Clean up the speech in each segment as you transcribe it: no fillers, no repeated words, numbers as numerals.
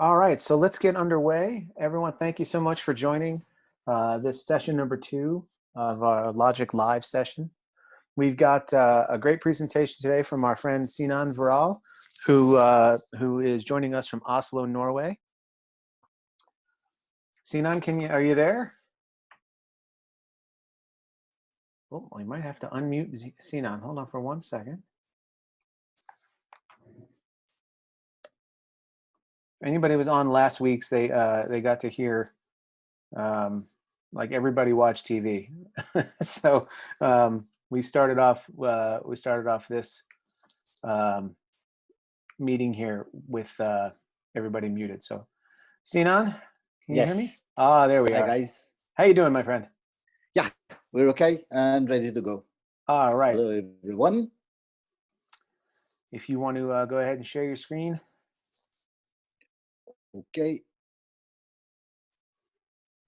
All right, so let's get underway. Everyone, thank you so much for joining this session number 2 of our Logic Live session. We've got a great presentation today from our friend Sinan Vural, who is joining us from Oslo, Norway. Sinan, are you there? Oh, we might have to unmute Sinan. Hold on for 1 second. If anybody was on last week's, they got to hear like everybody watched TV. So we started off this meeting here with everybody muted. So Sinan, can you hear me? Yes. Ah, there we Hi, are. guys. How you doing, my friend? Yeah, we're okay and ready to go. All right. Hello, everyone. If you want to go ahead and share your screen. Okay.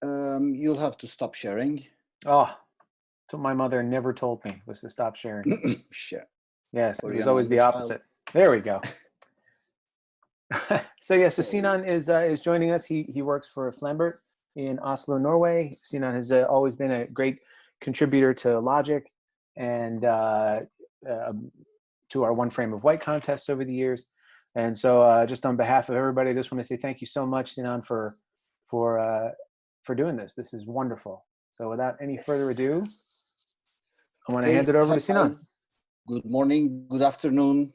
You'll have to stop sharing. Oh, that's what my mother never told me, was to stop sharing. Share. Yes, For it was your always the only opposite. There we go. So yeah, so So- Sinan is joining us. He works for Flambert in Oslo, Norway. Sinan has always been a great contributor to Logic and to our One Frame of White contests over the years. And so just on behalf of everybody, I just want to say thank you so much, Sinan, for doing this. This is wonderful. So without any further ado, I want to hand it over Hi, to Sinan. guys. Good morning, good afternoon,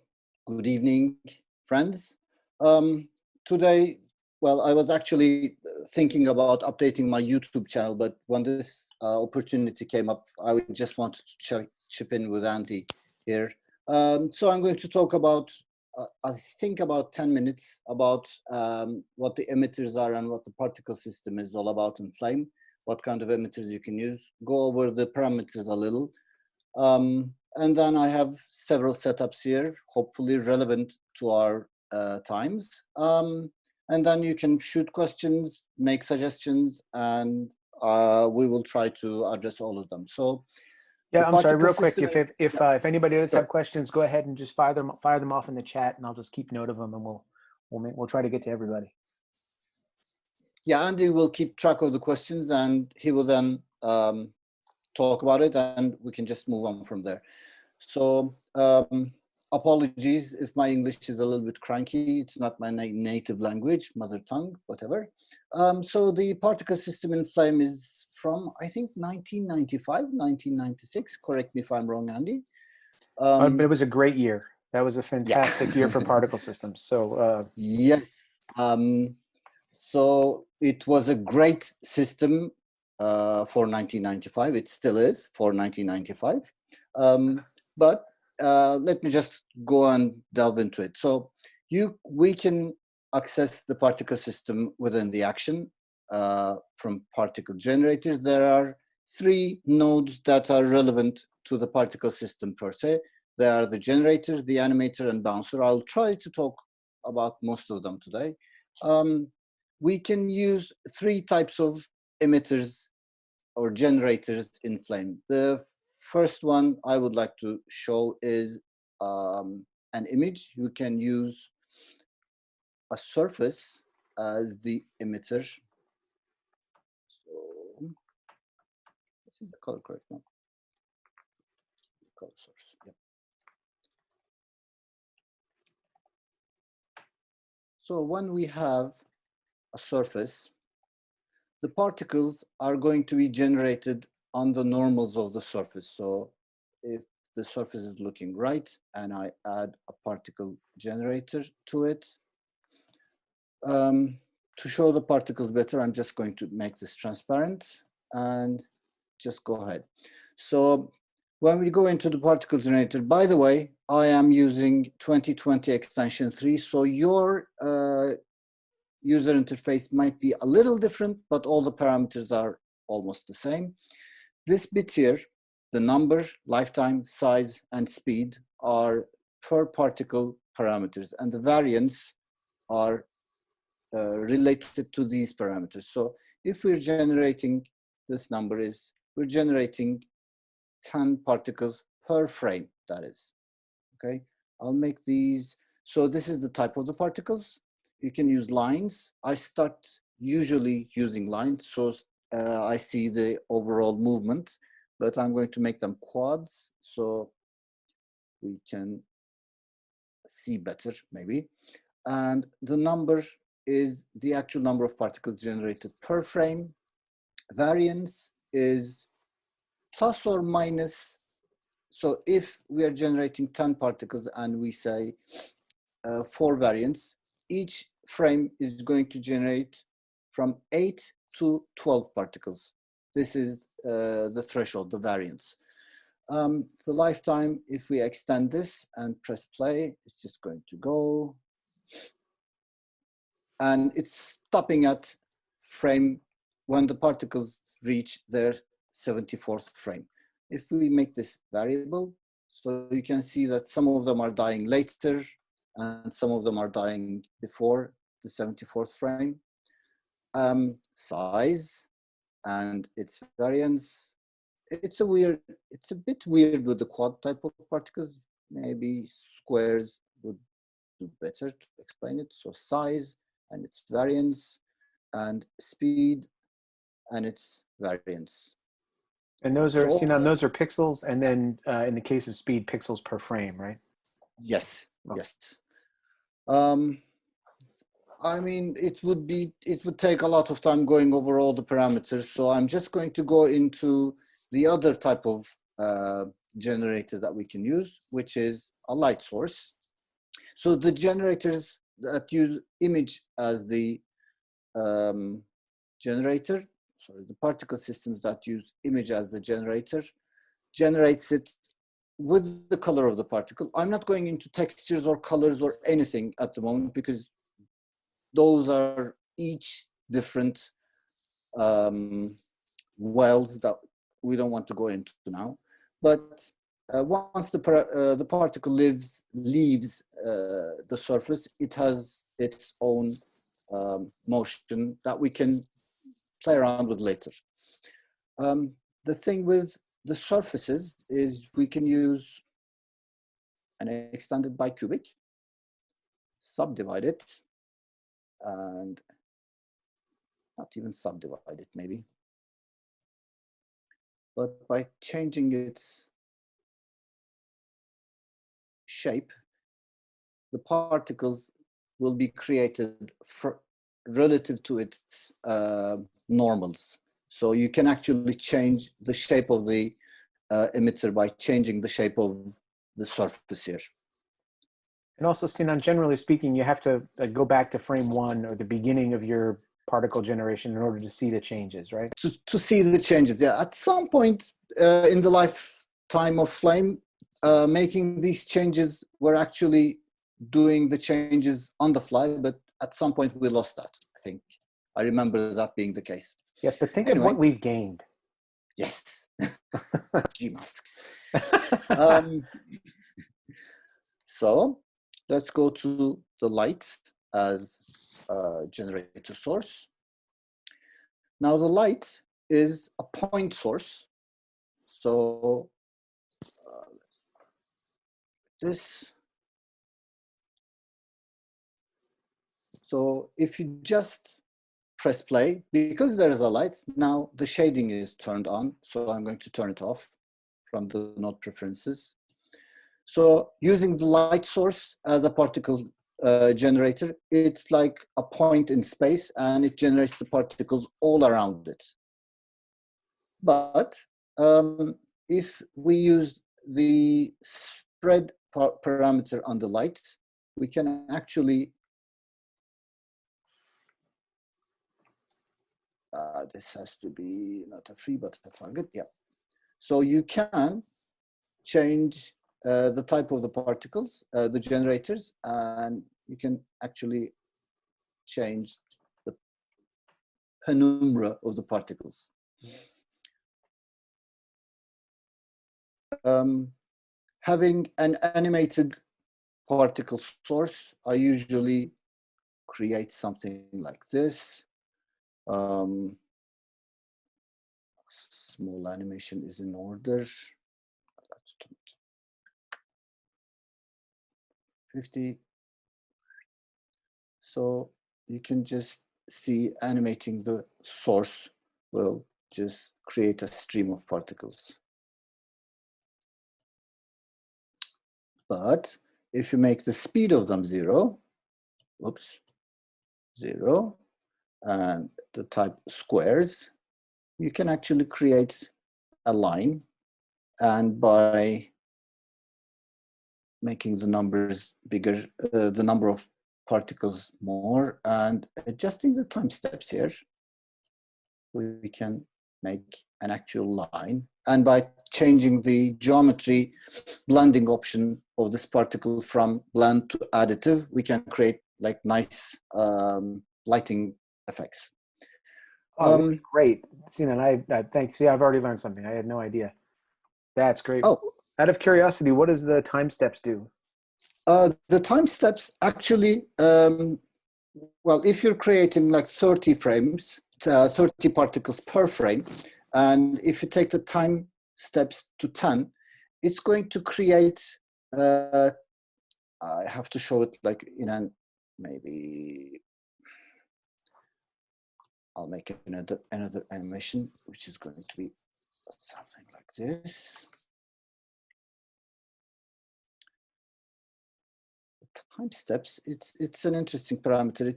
good evening, friends. Today, well, I was actually thinking about updating my YouTube channel, but when this opportunity came up, I just wanted to chip in with Andy here. So I'm going to talk about, I think about 10 minutes about what the emitters are and what the particle system is all about in Flame, what kind of emitters you can use, go over the parameters a little. And then I have several setups here, hopefully relevant to our times. And then you can shoot questions, make suggestions, and we will try to address all of them. So yeah, I'm sorry, real quick, if anybody does have questions, go ahead and just fire them off in the chat, and I'll just keep note of them, and we'll try to get to everybody. Yeah, Andy will keep track of the questions, and he will then talk about it, and we can just move on from there. So apologies if my English is a little bit cranky. It's not my native language, mother tongue, whatever. So the particle system in Flame is from, I think, 1995, 1996. Correct me if I'm wrong, Andy. But it was a great year. That was a fantastic Yeah. year for particle systems. So yes. So it was a great system for 1995. It still is for 1995. But let me just go and delve into it. So we can access the particle system within the action from particle generators. There are 3 nodes that are relevant to the particle system per se. They are the generator, the animator, and bouncer. I'll try to talk about most of them today. We can use 3 types of emitters or generators in Flame. The first one I would like to show is an image. You can use a surface as the emitter. So, this is the color correct now. Color source. Yep. So when we have a surface, the particles are going to be generated on the normals of the surface. So if the surface is looking right and I add a particle generator to it, to show the particles better, I'm just going to make this transparent and just go ahead. So when we go into the particle generator, by the way, I am using 2020 extension 3. So your user interface might be a little different, but all the parameters are almost the same. This bit here, the number, lifetime, size, and speed are per particle parameters, and the variance are related to these parameters. So if we're generating, this number is, we're generating 10 particles per frame, that is. Okay, I'll make these. So this is the type of the particles. you can use lines. I start usually using lines, so I see the overall movement, but I'm going to make them quads so we can see better maybe. And the number is the actual number of particles generated per frame. Variance is plus or minus. So if we are generating 10 particles and we say 4 variants, each frame is going to generate from 8 to 12 particles. This is the threshold, the variance. The lifetime, if we extend this and press play, it's just going to go. And it's stopping at frame when the particles reach their 74th frame. If we make this variable, so you can see that some of them are dying later and some of them are dying before the 74th frame. Size and its variance. It's a bit weird with the quad type of particles. Maybe squares would do better to explain it. So size and its variance, and speed and its variance. And those are, So, Sinan, those are pixels, and then in the case of speed, pixels per frame, right? yes, Oh. yes. I mean, it would take a lot of time going over all the parameters. So I'm just going to go into the other type of generator that we can use, which is a light source. So the generators that use image as the generator, sorry, the particle systems that use image as the generator, generates it with the color of the particle. I'm not going into textures or colors or anything at the moment because those are each different wells that we don't want to go into now. But once the particle leaves the surface, it has its own motion that we can play around with later. The thing with the surfaces is we can use an extended bicubic, subdivide it, and not even subdivide it maybe, but by changing its shape, the particles will be created relative to its normals. So you can actually change the shape of the emitter by changing the shape of the surface here. And also, Sinan, generally speaking, you have to go back to frame 1 or the beginning of your particle generation in order to see the changes, right? To see the changes, yeah. At some point in the lifetime of Flame, making these changes, we're actually doing the changes on the fly, but at some point we lost that, I think. I remember that being the case. Yes, but think of what we've gained. Yes. G masks. So let's go to the light as a generator source. Now the light is a point source. So this. So if you just press play, because there is a light, now the shading is turned on. So I'm going to turn it off from the node preferences. So using the light source as a particle generator, it's like a point in space and it generates the particles all around it. But if we use the spread parameter on the light, we can actually, this has to be not a free but a target, yeah. So you can change the type of the particles, the generators, and you can actually change the penumbra of the particles. Having an animated particle source, I usually create something like this. Small animation is in order. That's 50. So you can just see animating the source will just create a stream of particles. But if you make the speed of them 0, oops, 0, and the type squares, you can actually create a line. And by making the numbers bigger, the number of particles more, and adjusting the time steps here, we can make an actual line. And by changing the geometry blending option of this particle from blend to additive, we can create like nice lighting effects. Oh, that's great. Sinan, I thanks. See, I've already learned something. I had no idea. That's great. Oh, Out of curiosity, what does the time steps do? the time steps actually, well, if you're creating like 30 frames, 30 particles per frame, and if you take the time steps to 10, it's going to create, I have to show it like in an, maybe I'll make another animation, which is going to be something like this. Time steps, it's an interesting parameter.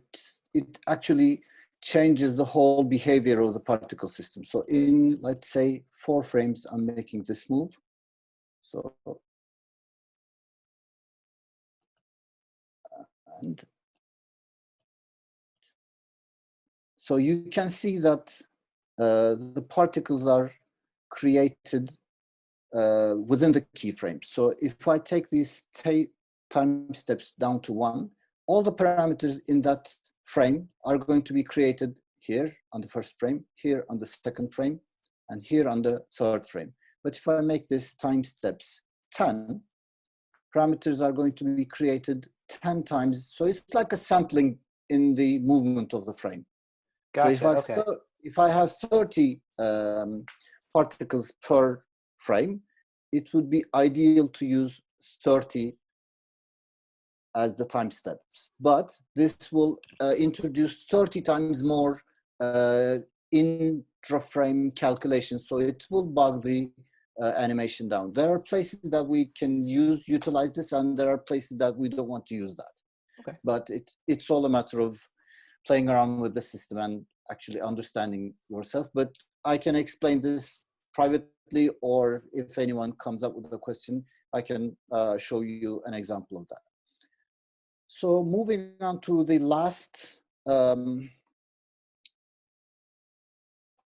It actually changes the whole behavior of the particle system. So in, let's say, 4 frames, I'm making this move. So, and so you can see that the particles are created within the keyframe. So if I take these time steps down to 1, all the parameters in that frame are going to be created here on the first frame, here on the second frame, and here on the third frame. But if I make this time steps 10, parameters are going to be created 10 times. So it's like a sampling in the movement of the frame. Gotcha. So if I have 30 particles per frame, it would be ideal to use 30 as the time steps. But this will introduce 30 times more intra-frame calculations, so it will bog the animation down. There are places that we can utilize this, and there are places that we don't want to use that. Okay. But it's all a matter of playing around with the system and actually understanding yourself. But I can explain this privately, or if anyone comes up with a question, I can show you an example of that. So moving on to the last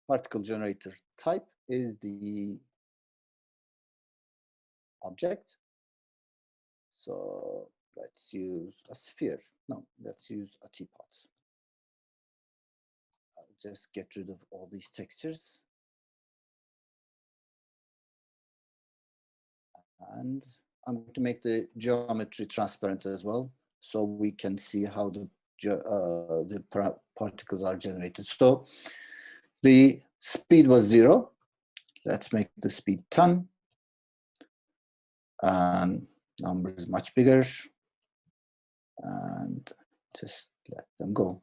particle generator type is the object. So let's use a sphere. No, let's use a teapot. I'll just get rid of all these textures. And I'm going to make the geometry transparent as well, so we can see how the particles are generated. So the speed was 0. Let's make the speed 10. And number is much bigger. And just let them go.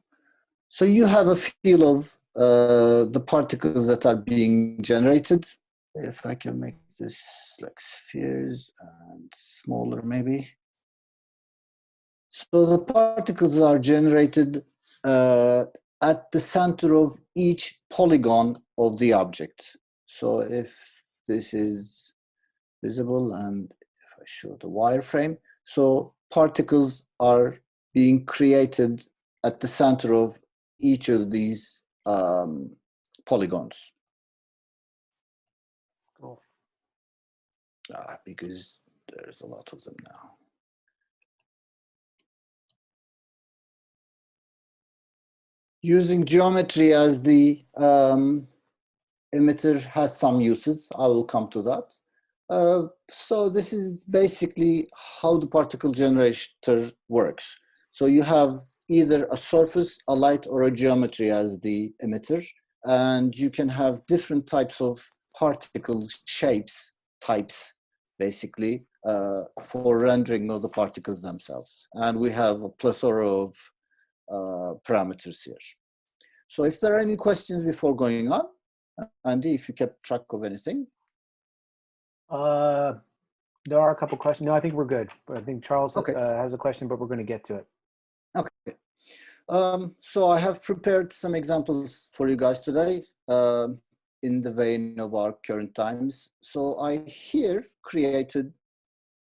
So you have a feel of the particles that are being generated. If I can make this like spheres and smaller maybe. So the particles are generated at the center of each polygon of the object. So if this is visible, and if I show the wireframe, so particles are being created at the center of each of these polygons. Cool. Because there's a lot of them now. Using geometry as the emitter has some uses. I will come to that. So this is basically how the particle generator works. So you have either a surface, a light, or a geometry as the emitter, and you can have different types of particles, shapes, types, basically, for rendering of the particles themselves. And we have a plethora of parameters here. So if there are any questions before going on, Andy, if you kept track of anything. There are a couple questions. No, I think we're good. But I think Charles Okay. has a question, but we're going to get to it. Okay. So I have prepared some examples for you guys today in the vein of our current times. So I here created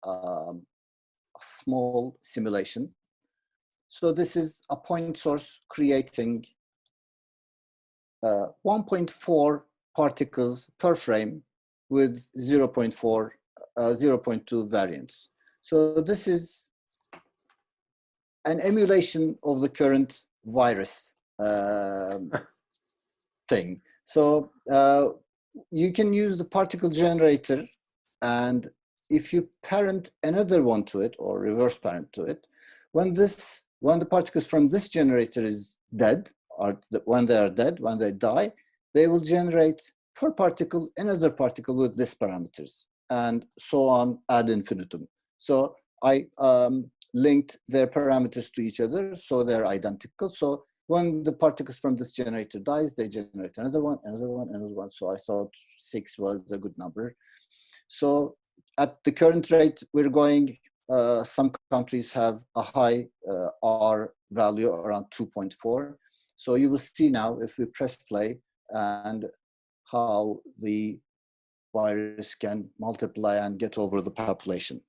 a small simulation. So this is a point source creating 1.4 particles per frame with 0.2 variance. So this is an emulation of the current virus thing. So you can use the particle generator, and if you parent another one to it or reverse parent to it, when the particles from this generator is dead, or when they are dead, when they die, they will generate per particle another particle with these parameters, and so on ad infinitum. So I linked their parameters to each other, so they're identical. So when the particles from this generator dies, they generate another one, another one, another one. So I thought 6 was a good number. So at the current rate we're going, some countries have a high R value around 2.4. So you will see now if we press play and how the virus can multiply and get over the population.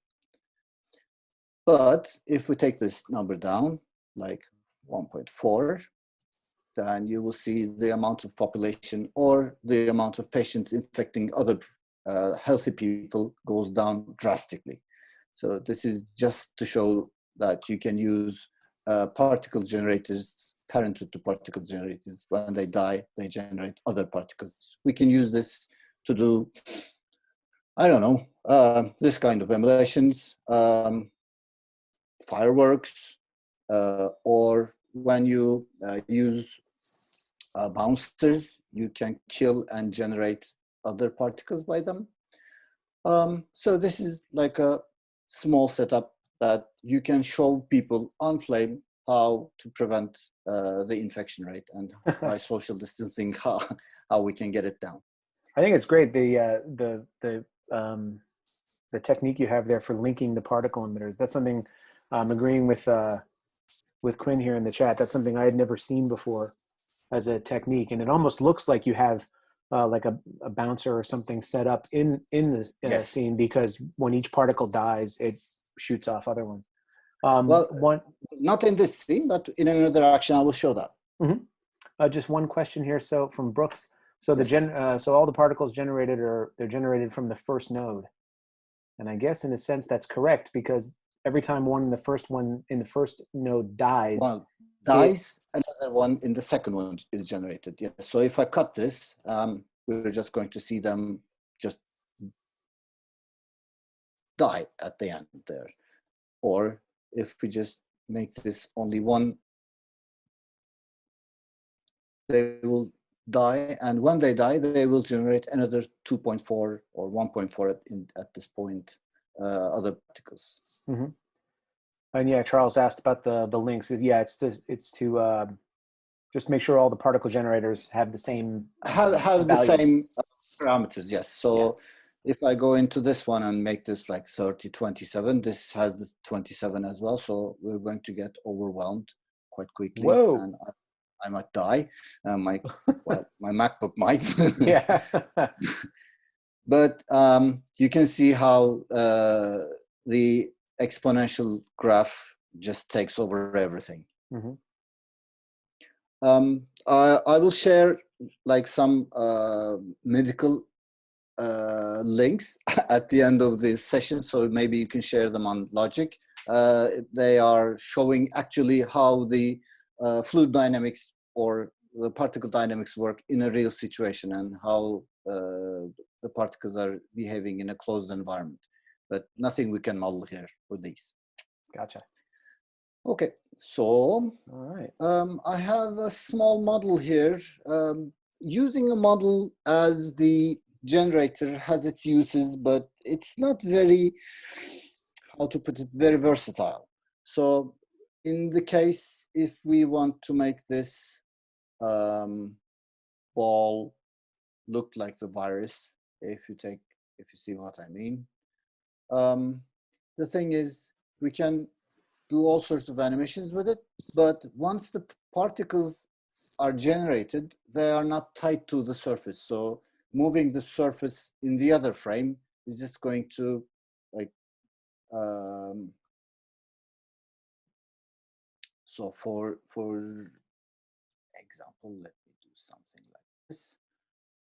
But if we take this number down, like 1.4, then you will see the amount of population or the amount of patients infecting other healthy people goes down drastically. So this is just to show that you can use particle generators, parented to particle generators. When they die, they generate other particles. We can use this to do, I don't know, this kind of emulations, fireworks, or when you use bouncers, you can kill and generate other particles by them. So this is like a small setup that you can show people on Flame how to prevent the infection rate, and by social distancing how we can get it down. I think it's great the technique you have there for linking the particle emitters. That's something I'm agreeing with Quinn here in the chat. That's something I had never seen before as a technique, and it almost looks like you have like a bouncer or something set up in this Yes. scene, because when each particle dies, it shoots off other ones. Well, not in this scene, but in another action, I will show that. Mm-hmm. Just one question here. So from Brooks, so Yes. so all the particles generated they're generated from the first node, and I guess in a sense that's correct, because every time one in the first node dies, another one in the second one is generated. Yes. So if I cut this, we're just going to see them just die at the end there. Or if we just make this only one, they will die, and when they die, they will generate another 2.4 or 1.4 at this point, other particles. Mm-hmm. And yeah, Charles asked about the links. Yeah, it's to just make sure all the particle generators have the same have the same parameters. Yes. So yeah, if I go into this one and make this like 3027, this has the 27 as well. So we're going to get overwhelmed quite quickly. Whoa. And I might die. My MacBook might. Yeah. But you can see how the exponential graph just takes over everything. Mm-hmm. I will share like some medical links at the end of the session, so maybe you can share them on Logik. They are showing actually how the fluid dynamics or the particle dynamics work in a real situation, and how the particles are behaving in a closed environment. But nothing we can model here with these. Gotcha. Okay, so all right. I have a small model here. Using a model as the generator has its uses, but it's not very, how to put it, very versatile. So in the case, if we want to make this ball look like the virus, if you see what I mean, the thing is, we can do all sorts of animations with it, but once the particles are generated, they are not tied to the surface. So moving the surface in the other frame is just going to, like, so for example, let me do something like this.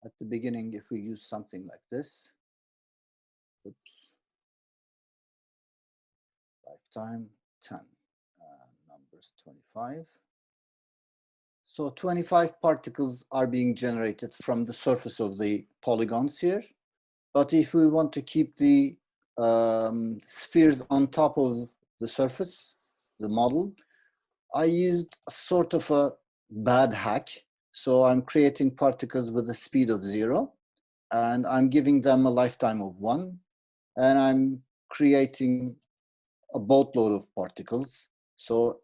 At the beginning, if we use something like this, oops, lifetime 10, numbers 25. So 25 particles are being generated from the surface of the polygons here. But if we want to keep the spheres on top of the surface, the model, I used sort of a bad hack. So I'm creating particles with a speed of 0, and I'm giving them a lifetime of 1, and I'm creating a boatload of particles. So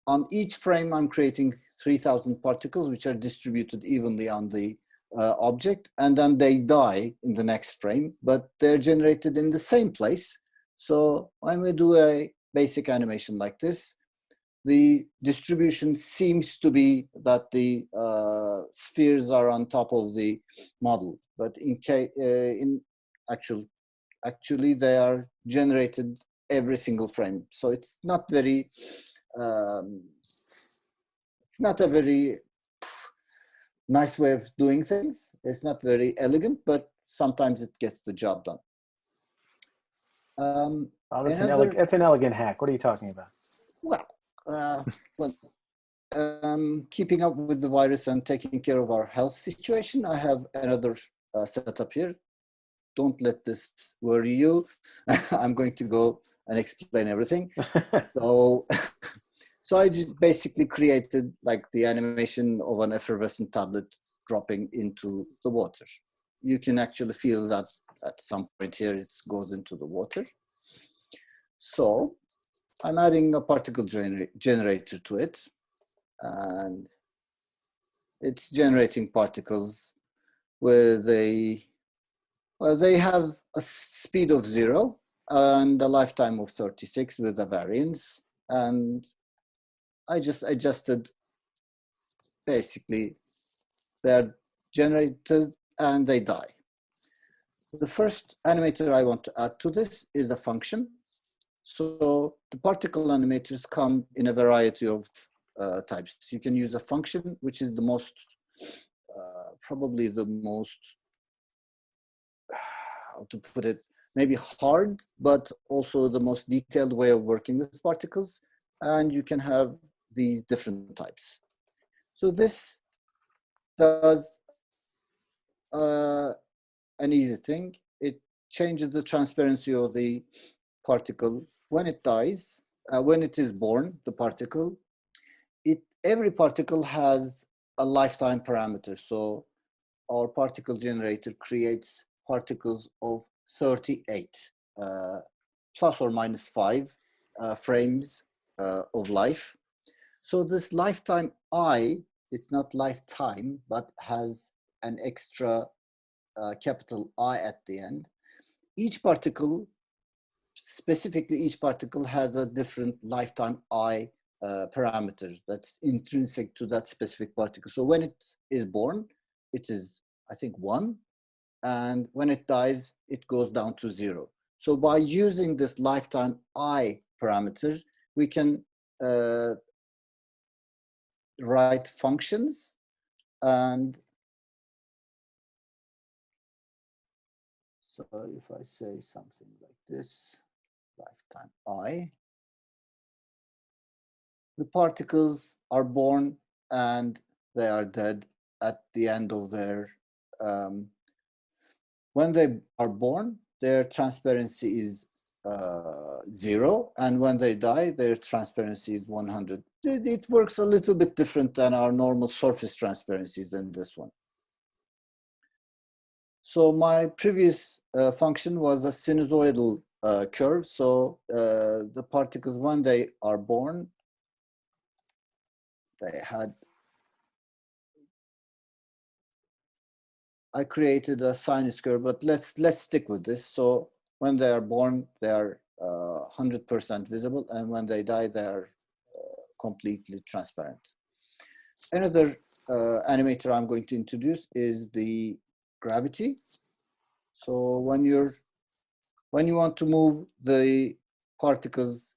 on each frame, I'm creating 3,000 particles, which are distributed evenly on the object, and then they die in the next frame, but they're generated in the same place. So when we do a basic animation like this, the distribution seems to be that the spheres are on top of the model, but in actually they are generated every single frame. So it's not very it's not a very nice way of doing things. It's not very elegant, but sometimes it gets the job done. Oh, that's an elegant hack. What are you talking about? Well, keeping up with the virus and taking care of our health situation, I have another setup here. Don't let this worry you. I'm going to go and explain everything. So I just basically created like the animation of an effervescent tablet dropping into the water. You can actually feel that at some point here it goes into the water. So I'm adding a particle generator to it, and it's generating particles with they have a speed of 0 and a lifetime of 36 with a variance. And I just adjusted, basically, they're generated and they die. The first animator I want to add to this is a function. So the particle animators come in a variety of types. You can use a function, which is the most, probably the most, how to put it, maybe hard, but also the most detailed way of working with particles. And you can have these different types. So this does an easy thing. It changes the transparency of the particle when it dies, when it is born, the particle. Every particle has a lifetime parameter. So our particle generator creates particles of 38, plus or minus 5 frames of life. So this lifetime I, it's not lifetime, but has an extra capital I at the end. Each particle, specifically each particle, has a different lifetime I parameter that's intrinsic to that specific particle. So when it is born, it is, I think, 1. And when it dies, it goes down to 0. So by using this lifetime I parameter, we can write functions. And so if I say something like this, lifetime I, the particles are born and they are dead at the end of their, when they are born, their transparency is 0, and when they die, their transparency is 100. It works a little bit different than our normal surface transparencies in this one. So my previous function was a sinusoidal curve. So the particles, when they are born, I created a sinus curve, but let's stick with this. So when they are born, they are 100% visible, and when they die, they are completely transparent. Another animator I'm going to introduce is the gravity. So when you want to move the particles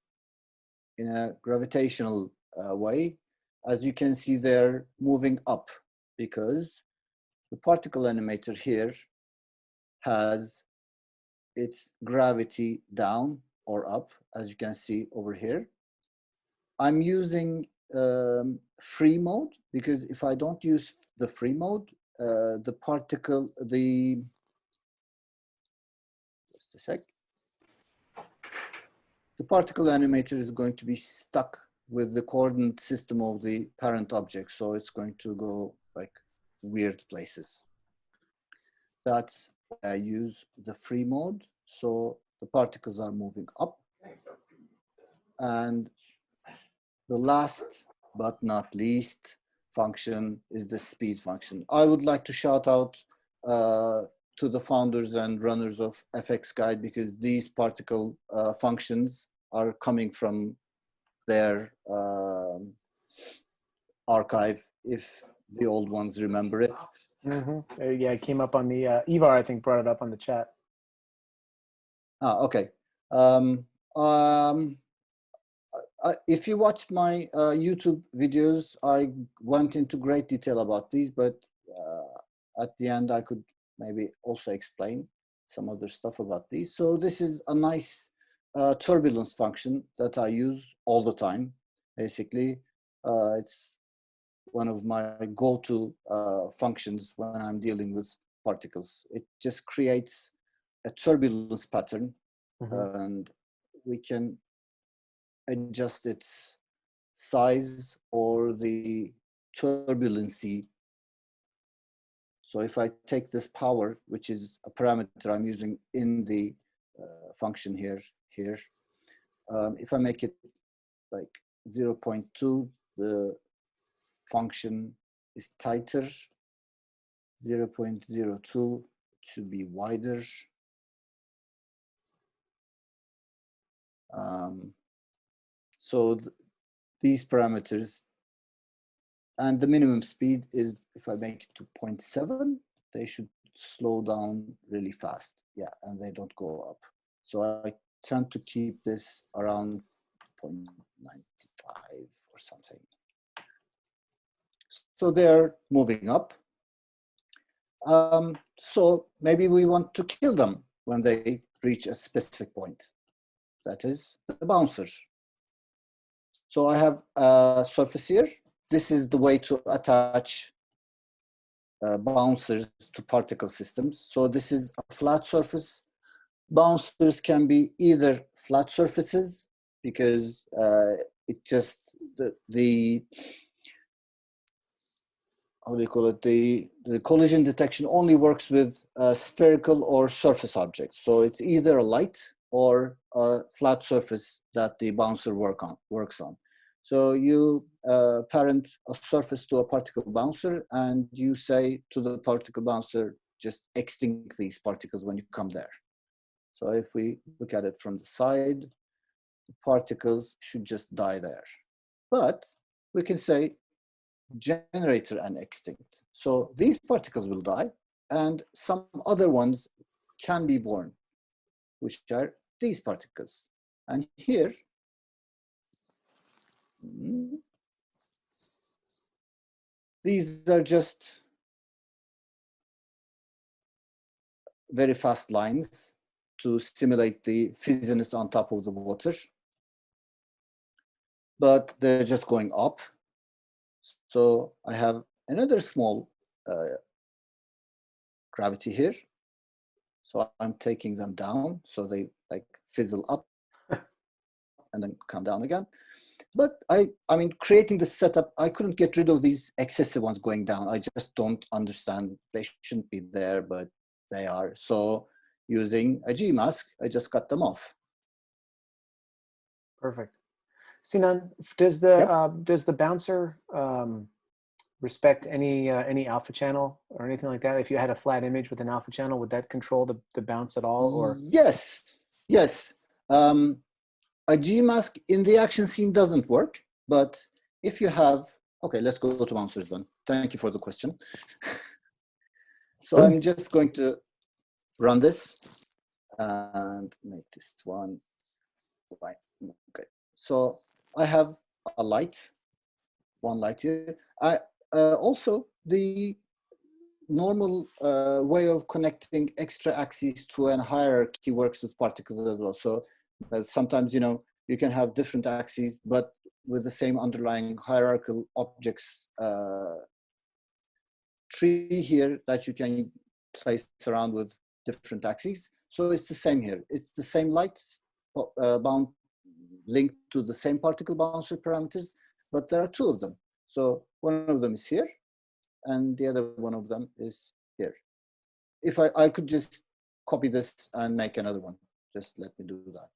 in a gravitational way, as you can see, they're moving up because the particle animator here has its gravity down or up, as you can see over here. I'm using free mode because if I don't use the free mode, the particle animator is going to be stuck with the coordinate system of the parent object. So it's going to go like weird places. That's why I use the free mode. So the particles are moving up. And the last but not least function is the speed function. I would like to shout out to the founders and runners of FX Guide because these particle functions are coming from their archive, if the old ones remember it. Yeah, it came up on the, Ivar, I think, brought it up on the chat. Okay. If you watched my YouTube videos, I went into great detail about these, but at the end, I could maybe also explain some other stuff about these. So this is a nice turbulence function that I use all the time. Basically, it's one of my go-to functions when I'm dealing with particles. It just creates a turbulence pattern, and we can adjust its size or the turbulency. So if I take this power, which is a parameter I'm using in the function here, if I make it like 0.2, the function is tighter. 0.02 should be wider. So these parameters, and the minimum speed is, if I make it to 0.7, they should slow down really fast. Yeah, and they don't go up. So I tend to keep this around 0.95 or something. So they're moving up. So maybe we want to kill them when they reach a specific point. That is the bouncer. So I have a surface here. This is the way to attach bouncers to particle systems. So this is a flat surface. Bouncers can be either flat surfaces because it just, the how do you call it? The collision detection only works with spherical or surface objects. So it's either a light or a flat surface that the bouncer works on. So you parent a surface to a particle bouncer, and you say to the particle bouncer, just extinct these particles when you come there. So if we look at it from the side, the particles should just die there. But we can say generator and extinct. So these particles will die, and some other ones can be born, which are these particles. And here, these are just very fast lines to simulate the fizziness on top of the water. But they're just going up. So I have another small gravity here. So I'm taking them down, so they like fizzle up and then come down again. But I mean, creating the setup, I couldn't get rid of these excessive ones going down. I just don't understand. They shouldn't be there, but they are. So using a G mask, I just cut them off. Perfect. Sinan, Yep. does the bouncer respect any alpha channel or anything like that? If you had a flat image with an alpha channel, would that control the bounce at all? Or Yes, yes. A G mask in the action scene doesn't work, but if you have, okay, let's go to bouncers then. Thank you for the question. So I'm just going to run this and make this one white. Okay. So I have a light, one light here. I also the normal way of connecting extra axes to a hierarchy works with particles as well. So sometimes, you know, you can have different axes, but with the same underlying hierarchical objects tree here that you can place around with different axes. So it's the same here. It's the same light bound linked to the same particle bouncer parameters, but there are two of them. So one of them is here, and the other one of them is here. If I could just copy this and make another one, just let me do that.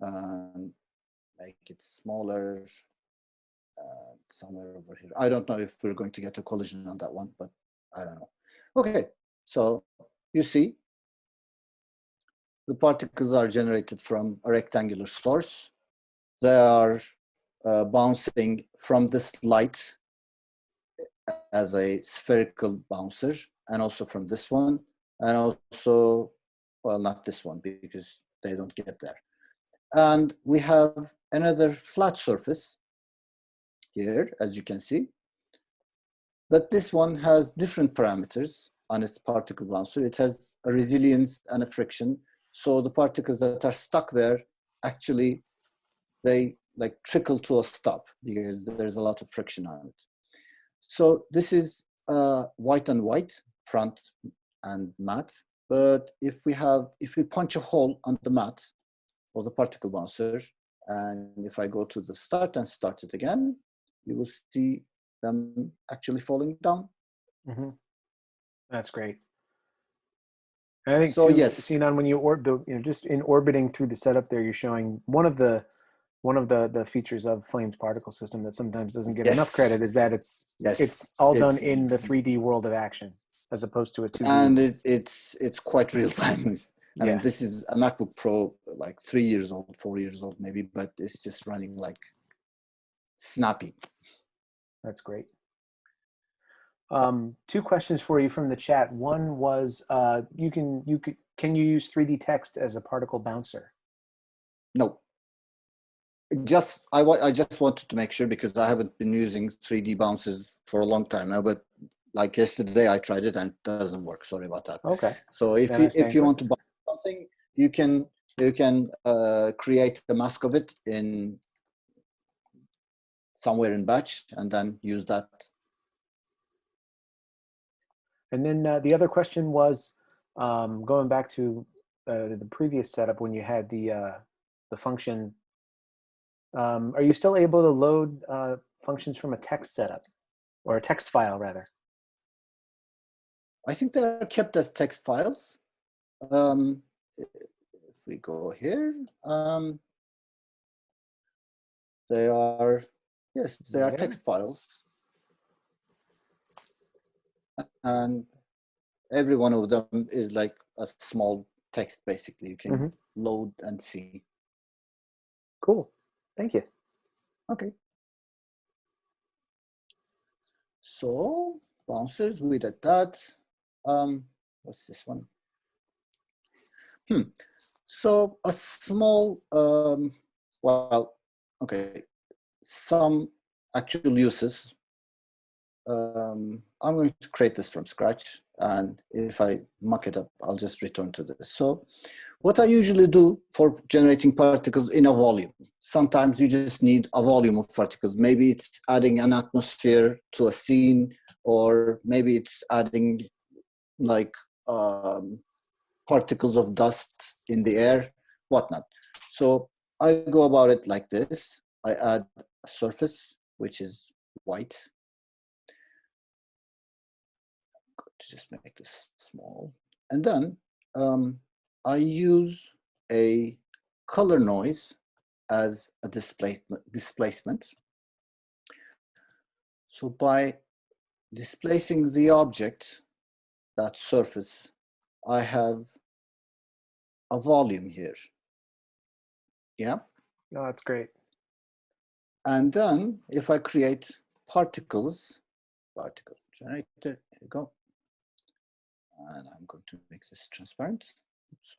And make it smaller, somewhere over here. I don't know if we're going to get a collision on that one, but I don't know. Okay, so you see, the particles are generated from a rectangular source. They are bouncing from this light as a spherical bouncer, and also from this one, and also, well, not this one because they don't get there. And we have another flat surface here, as you can see, but this one has different parameters on its particle bouncer. It has a resilience and a friction. So the particles that are stuck there, actually, they like trickle to a stop because there's a lot of friction on it. So this is white and white, front and matte. But if we punch a hole on the matte or the particle bouncer, and if I go to the start and start it again, you will see them actually falling down. mm-hmm. That's great. And I think so too, yes, Sinan, when just in orbiting through the setup there, you're showing one of the features of Flame's particle system that sometimes doesn't get enough credit is that it's all done in the 3D world of action as opposed to a 2D. And it's quite real time. I mean, Yeah. this is a MacBook Pro, like 3 years old, 4 years old maybe, but it's just running like snappy. That's great. Two questions for you from the chat. One was, can you use 3D text as a particle bouncer? No. I just wanted to make sure because I haven't been using 3D bounces for a long time now, but like yesterday I tried it and it doesn't work. Sorry about that. Okay. So if you want to buy something, you can create a mask of it in somewhere in batch and then use that. And then the other question was going back to the previous setup when you had the function. Are you still able to load functions from a text setup or a text file rather? I think they're kept as text files. If we go here, they are, yes, they are text files. And every one of them is like a small text, basically. You can load and see. Cool. Thank you. Okay. So bouncers, we did that. What's this one? So a small, well, okay, some actual uses. I'm going to create this from scratch, and if I muck it up, I'll just return to this. So what I usually do for generating particles in a volume, sometimes you just need a volume of particles. Maybe it's adding an atmosphere to a scene, or maybe it's adding like particles of dust in the air, whatnot. So I go about it like this. I add a surface, which is white. To just make this small. And then I use a color noise as a displacement. So by displacing the object, that surface, I have a volume here. Yeah. Oh, that's great. And then if I create particles, particle generator, here you go. And I'm going to make this transparent. Oops.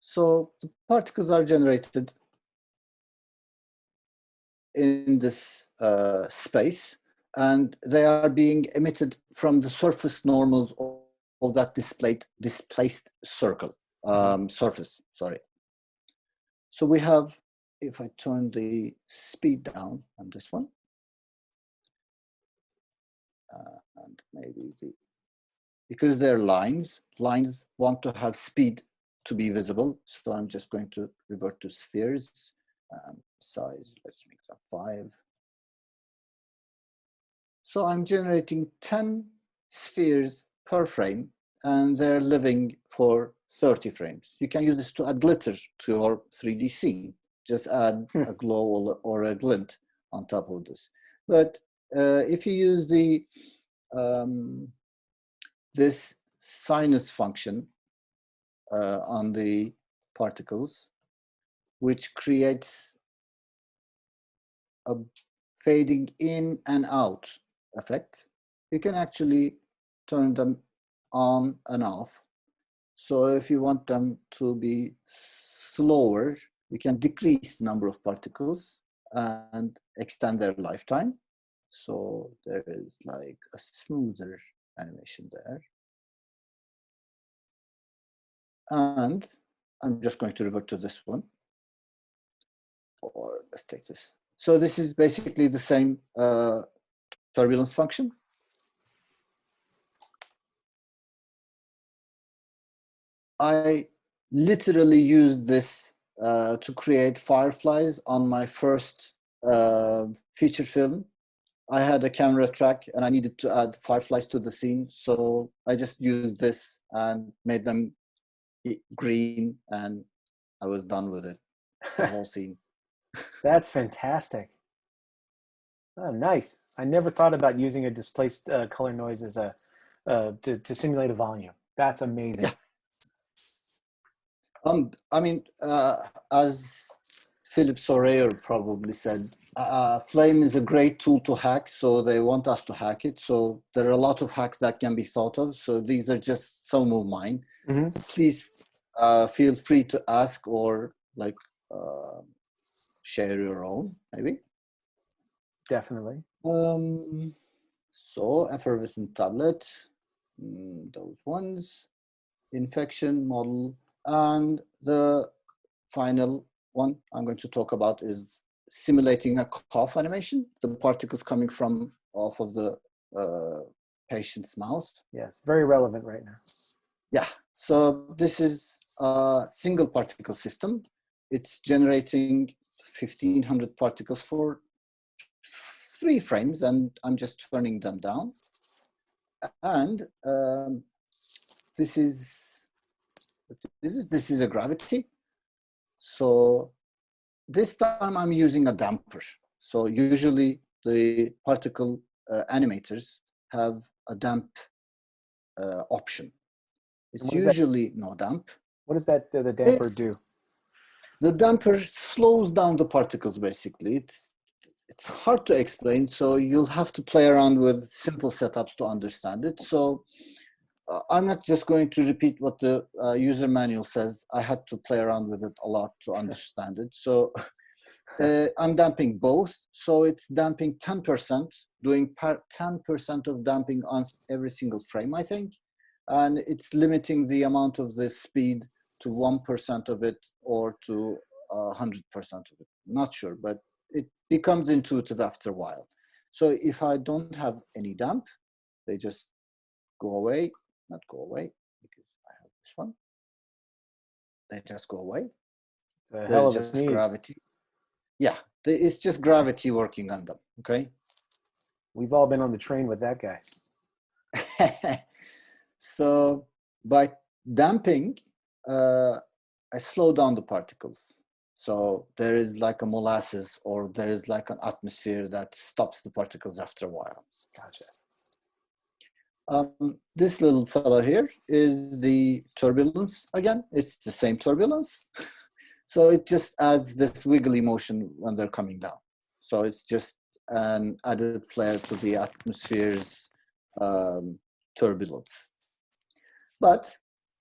So the particles are generated in this space, and they are being emitted from the surface normals of that displaced circle, surface, sorry. So we have, if I turn the speed down on this one, and maybe because they're lines want to have speed to be visible. So I'm just going to revert to spheres. Size, let's make that 5. So I'm generating 10 spheres per frame, and they're living for 30 frames. You can use this to add glitter to your 3D scene. Just add a glow or a glint on top of this. But if you use the this sinus function on the particles, which creates a fading in and out effect, you can actually turn them on and off. So if you want them to be slower, you can decrease the number of particles and extend their lifetime. So there is like a smoother animation there. And I'm just going to revert to this one. Or let's take this. So this is basically the same turbulence function. I literally used this to create fireflies on my first feature film. I had a camera track and I needed to add fireflies to the scene. So I just used this and made them green, and I was done with it, the whole scene. That's fantastic. Oh, nice. I never thought about using a displaced color noise as a to simulate a volume. That's amazing. Yeah. I mean, as Philip Sorayer probably said, Flame is a great tool to hack, so they want us to hack it. So there are a lot of hacks that can be thought of. So these are just some of mine. Please feel free to ask or like share your own, maybe. Definitely. So effervescent tablet, those ones, infection model, and the final one I'm going to talk about is simulating a cough animation, the particles coming from off of the patient's mouth. Yes, very relevant right now. Yeah, so this is a single particle system. It's generating 1,500 particles for 3 frames, and I'm just turning them down. And this is a gravity. So this time I'm using a damper. So usually the particle animators have a damp option. It's usually no damp. What does that the damper do? The damper slows down the particles, basically. It's hard to explain, so you'll have to play around with simple setups to understand it. So I'm not just going to repeat what the user manual says. I had to play around with it a lot to understand it. So I'm damping both. So it's damping 10%, doing 10% of damping on every single frame, I think. And it's limiting the amount of the speed to 1% of it or to 100% of it. Not sure, but it becomes intuitive after a while. So if I don't have any damp, they just go away, not go away, because I have this one. They just go away. It's a hell of a just sneeze. Gravity. Yeah, it's just gravity working on them, okay? We've all been on the train with that guy. So by damping, uh, I slow down the particles. So there is like a molasses, or there is like an atmosphere that stops the particles after a while. Gotcha. This little fellow here is the turbulence. Again, it's the same turbulence. So it just adds this wiggly motion when they're coming down. So it's just an added flair to the atmosphere's turbulence. But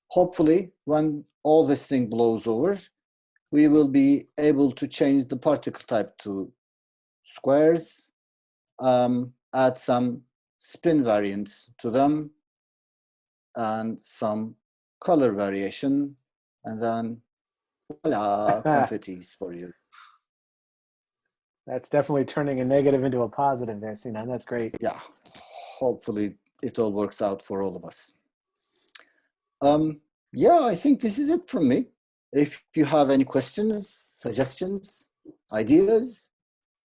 hopefully, when all this thing blows over, we will be able to change the particle type to squares, add some spin variants to them, and some color variation, and then voila, confettis for you. That's definitely turning a negative into a positive there, Sinan. That's great. Yeah, hopefully it all works out for all of us. Yeah, I think this is it from me. If you have any questions, suggestions, ideas.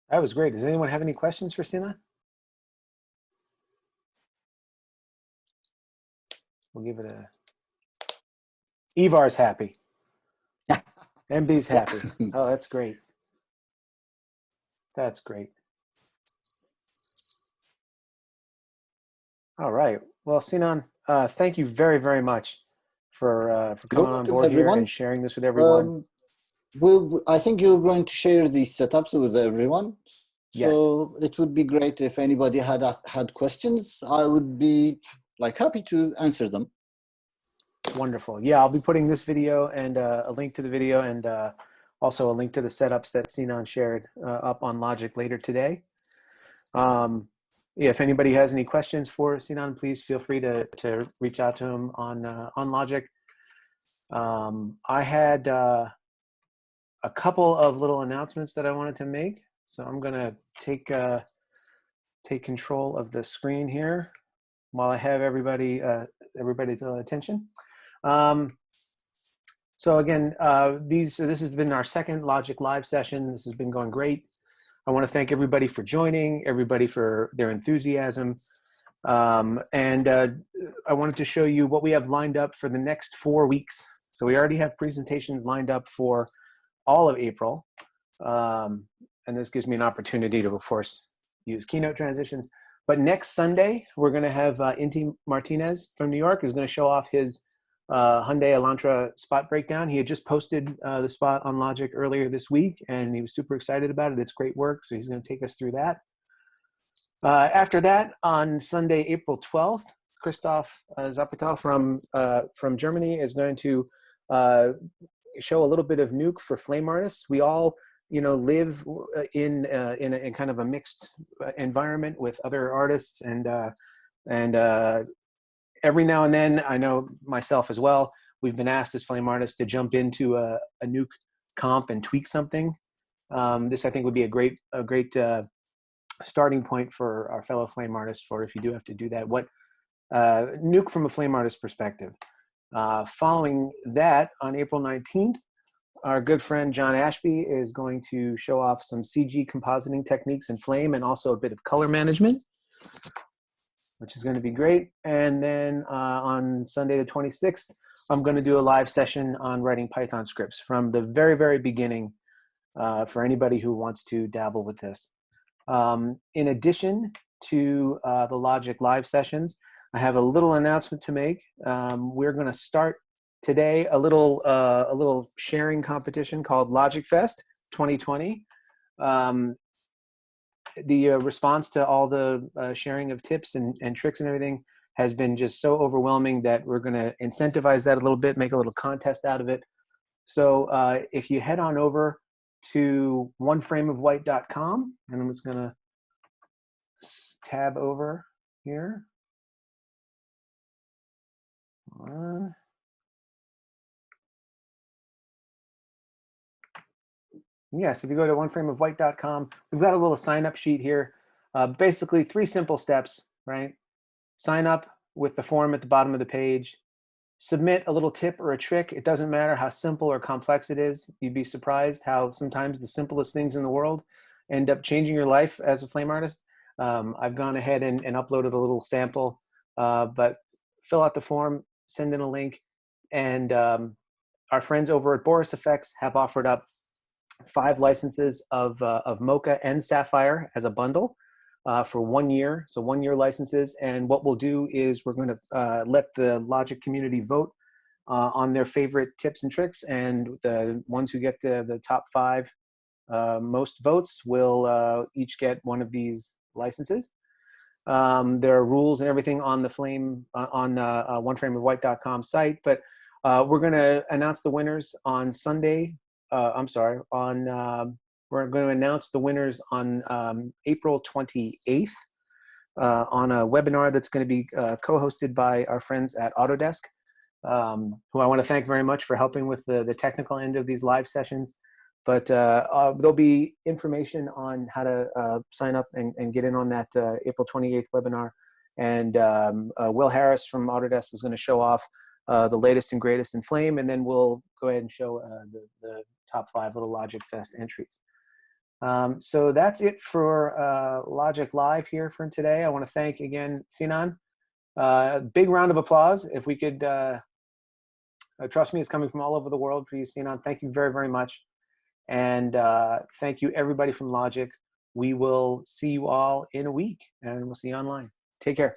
That was great. Does anyone have any questions for Sinan? We'll give it a... Ivar's happy. MB's happy. Yeah. Oh, that's great. That's great. All right. Well, Sinan, thank you very, very much for You're coming on welcome, board here everyone. and sharing this with everyone. I think you're going to share these setups with everyone. So Yes. it would be great if anybody had questions. I would be happy to answer them. Wonderful. Yeah, I'll be putting this video and a link to the video and also a link to the setups that Sinan shared up on Logik later today. If anybody has any questions for Sinan, please feel free to reach out to him on Logik. I had a couple of little announcements that I wanted to make, so I'm going to take control of the screen here while I have everybody's attention. So again, this has been our second Logik Live session. This has been going great. I want to thank everybody for joining, everybody for their enthusiasm. And I wanted to show you what we have lined up for the next 4 weeks. So we already have presentations lined up for all of April. And this gives me an opportunity to, of course, use keynote transitions. But next Sunday, we're going to have Inti Martinez from New York is going to show off his Hyundai Elantra spot breakdown. He had just posted the spot on Logik earlier this week, and he was super excited about it. It's great work, so he's going to take us through that. After that, on Sunday, April 12th, Christoph Zapata from Germany is going to show a little bit of Nuke for flame artists. We all, live in kind of a mixed environment with other artists, and every now and then, I know myself as well, we've been asked as flame artists to jump into a Nuke comp and tweak something. This, I think, would be a great starting point for our fellow flame artists for if you do have to do that. What Nuke from a flame artist perspective. Following that, on April 19th, our good friend John Ashby is going to show off some CG compositing techniques in flame and also a bit of color management, which is going to be great. And then on Sunday the 26th, I'm going to do a live session on writing Python scripts from the very, very beginning for anybody who wants to dabble with this. In addition to the Logik live sessions, I have a little announcement to make. We're going to start today a little sharing competition called Logik Fest 2020. The response to all the sharing of tips and tricks and everything has been just so overwhelming that we're going to incentivize that a little bit, make a little contest out of it. So if you head on over to oneframeofwhite.com, and I'm just going to tab over here. Yes, if you go to oneframeofwhite.com, we've got a little sign-up sheet here. Basically, 3 simple steps, right? Sign up with the form at the bottom of the page. Submit a little tip or a trick. It doesn't matter how simple or complex it is. You'd be surprised how sometimes the simplest things in the world end up changing your life as a flame artist. I've gone ahead and uploaded a little sample, but fill out the form, send in a link, and our friends over at Boris Effects have offered up 5 licenses of Mocha and Sapphire as a bundle for 1 year. So 1 year licenses. And what we'll do is we're going to let the Logic community vote on their favorite tips and tricks. And the ones who get the top 5 most votes will each get one of these licenses. There are rules and everything on the Flame on oneframeofwhite.com site, but we're going to announce the winners on Sunday. I'm sorry, on we're going to announce the winners on April 28th on a webinar that's going to be co-hosted by our friends at Autodesk, who I want to thank very much for helping with the technical end of these live sessions. But there'll be information on how to sign up and get in on that April 28th webinar. And Will Harris from Autodesk is going to show off the latest and greatest in Flame, and then we'll go ahead and show the top 5 little Logic Fest entries. So that's it for Logic Live here for today. I want to thank again Sinan. Big round of applause. If we could, trust me, it's coming from all over the world for you, Sinan. Thank you very, very much. And thank you, everybody from Logic. We will see you all in a week, and we'll see you online. Take care.